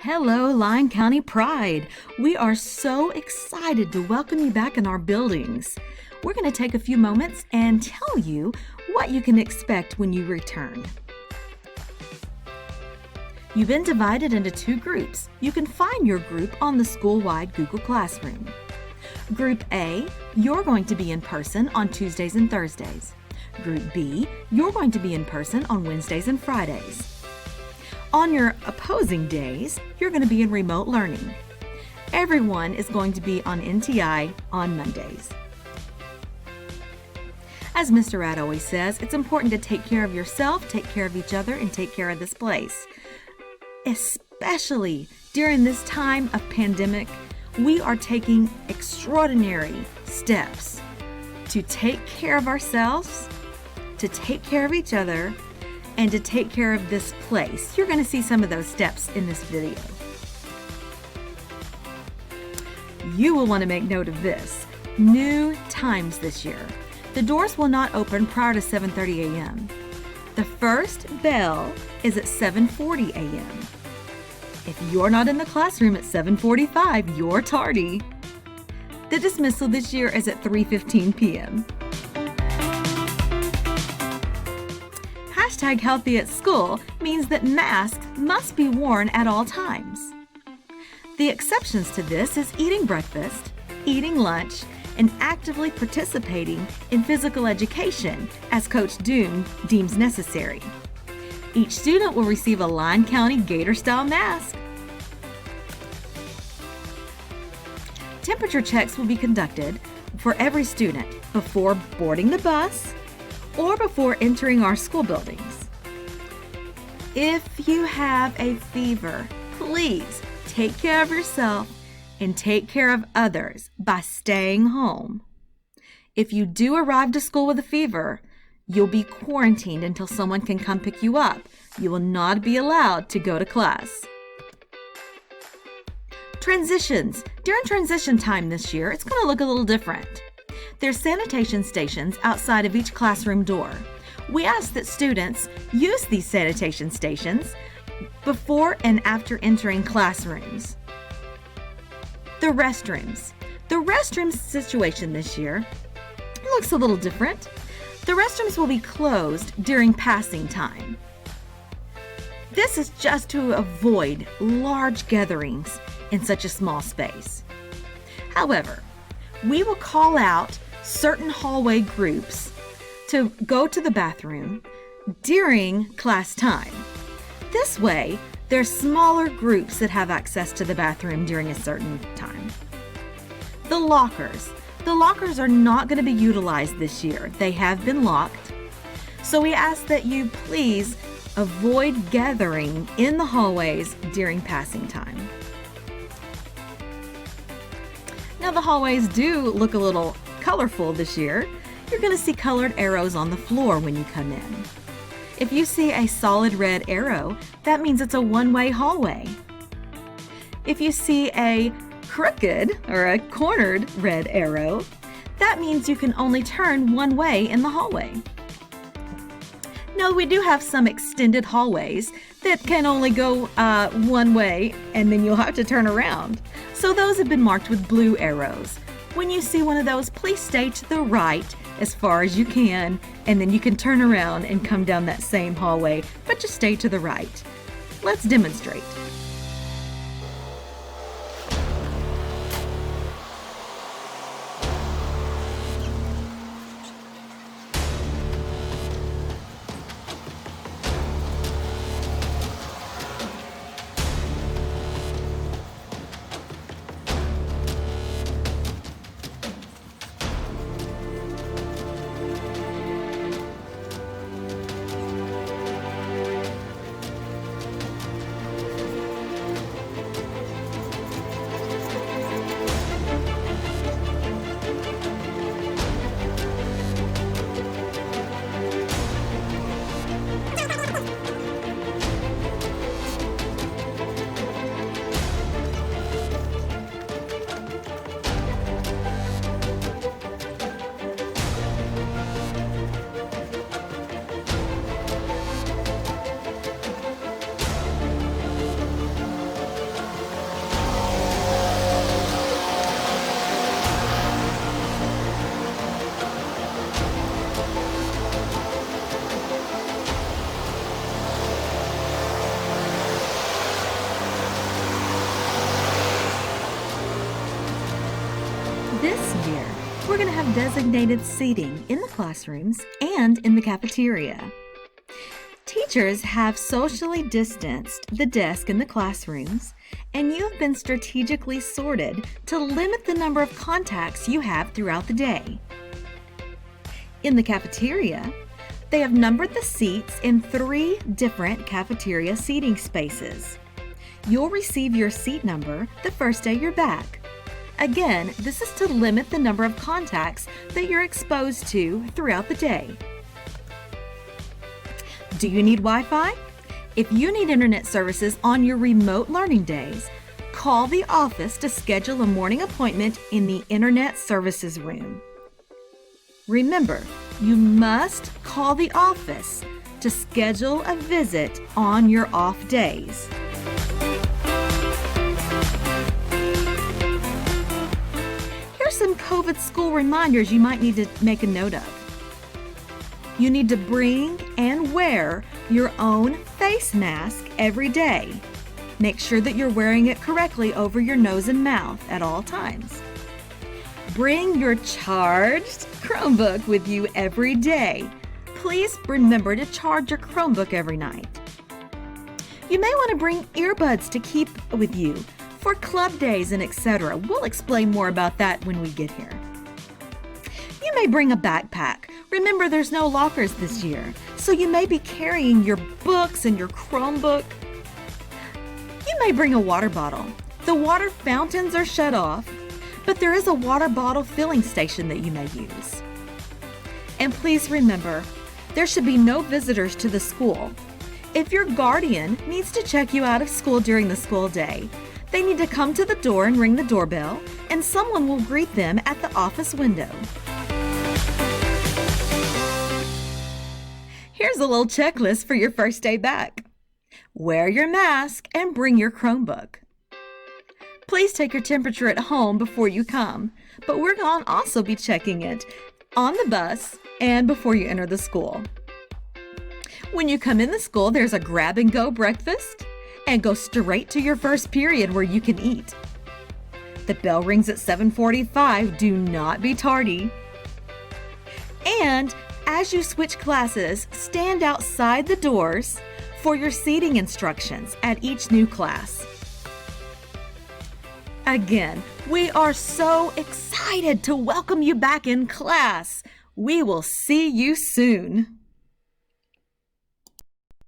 Hello, Lyon County Pride. We are so excited to welcome you back in our buildings. We're going to take a few moments and tell you what you can expect when you return. You've been divided into two groups. You can find your group on the school-wide Google Classroom. Group A, you're going to be in person on Tuesdays and Thursdays. Group B, you're going to be in person on Wednesdays and Fridays. On your opposing days, you're going to be in remote learning. Everyone is going to be on NTI on Mondays. As Mr. Rad always says, it's important to take care of yourself, take care of each other, and take care of this place. Especially during this time of pandemic, we are taking extraordinary steps to take care of ourselves, to take care of each other, and to take care of this place. You're going to see some of those steps in this video. You will want to make note of this. New times this year. The doors will not open prior to 7:30 a.m. The first bell is at 7:40 a.m. If you're not in the classroom at 7:45, you're tardy. The dismissal this year is at 3:15 p.m. #Healthy at school means that masks must be worn at all times. The exceptions to this is eating breakfast, eating lunch, and actively participating in physical education as Coach Doom deems necessary. Each student will receive a Lyon County Gator-style mask. Temperature checks will be conducted for every student before boarding the bus or before entering our school buildings. If you have a fever, please take care of yourself and take care of others by staying home. If you do arrive to school with a fever, you'll be quarantined until someone can come pick you up. You will not be allowed to go to class. Transitions. During transition time this year, it's going to look a little different. There's sanitation stations outside of each classroom door. We ask that students use these sanitation stations before and after entering classrooms. The restrooms. The restrooms situation this year looks a little different. The restrooms will be closed during passing time. This is just to avoid large gatherings in such a small space. However, we will call out certain hallway groups to go to the bathroom during class time. This way, there's smaller groups that have access to the bathroom during a certain time. The lockers. The lockers are not going to be utilized this year. They have been locked. So we ask that you please avoid gathering in the hallways during passing time. Now the hallways do look a little colorful this year. You're going to see colored arrows on the floor when you come in. If you see a solid red arrow, that means it's a one-way hallway. If you see a crooked or a cornered red arrow, that means you can only turn one way in the hallway. Now we do have some extended hallways that can only go one way and then you'll have to turn around. So those have been marked with blue arrows. When you see one of those, please stay to the right as far as you can, and then you can turn around and come down that same hallway, but just stay to the right. Let's demonstrate. going to have designated seating in the classrooms and in the cafeteria. Teachers have socially distanced the desk in the classrooms, and you have been strategically sorted to limit the number of contacts you have throughout the day. In the cafeteria, they have numbered the seats in 3 different cafeteria seating spaces. You'll receive your seat number the first day you're back. Again, this is to limit the number of contacts that you're exposed to throughout the day. Do you need Wi-Fi? If you need internet services on your remote learning days, call the office to schedule a morning appointment in the Internet Services Room. Remember, you must call the office to schedule a visit on your off days. Here's some COVID school reminders you might need to make a note of. You need to bring and wear your own face mask every day. Make sure that you're wearing it correctly over your nose and mouth at all times. Bring your charged Chromebook with you every day. Please remember to charge your Chromebook every night. You may want to bring earbuds to keep with you for club days and etc. We'll explain more about that when we get here. You may bring a backpack. Remember, there's no lockers this year, so you may be carrying your books and your Chromebook. You may bring a water bottle. The water fountains are shut off, but there is a water bottle filling station that you may use. And please remember, there should be no visitors to the school. If your guardian needs to check you out of school during the school day, they need to come to the door and ring the doorbell, and someone will greet them at the office window. Here's a little checklist for your first day back. Wear your mask and bring your Chromebook. Please take your temperature at home before you come, but we're going to also be checking it on the bus and before you enter the school. When you come in the school, there's a grab-and-go breakfast, and go straight to your first period where you can eat. The bell rings at 7:45. Do not be tardy. And as you switch classes, stand outside the doors for your seating instructions at each new class. Again, we are so excited to welcome you back in class. We will see you soon.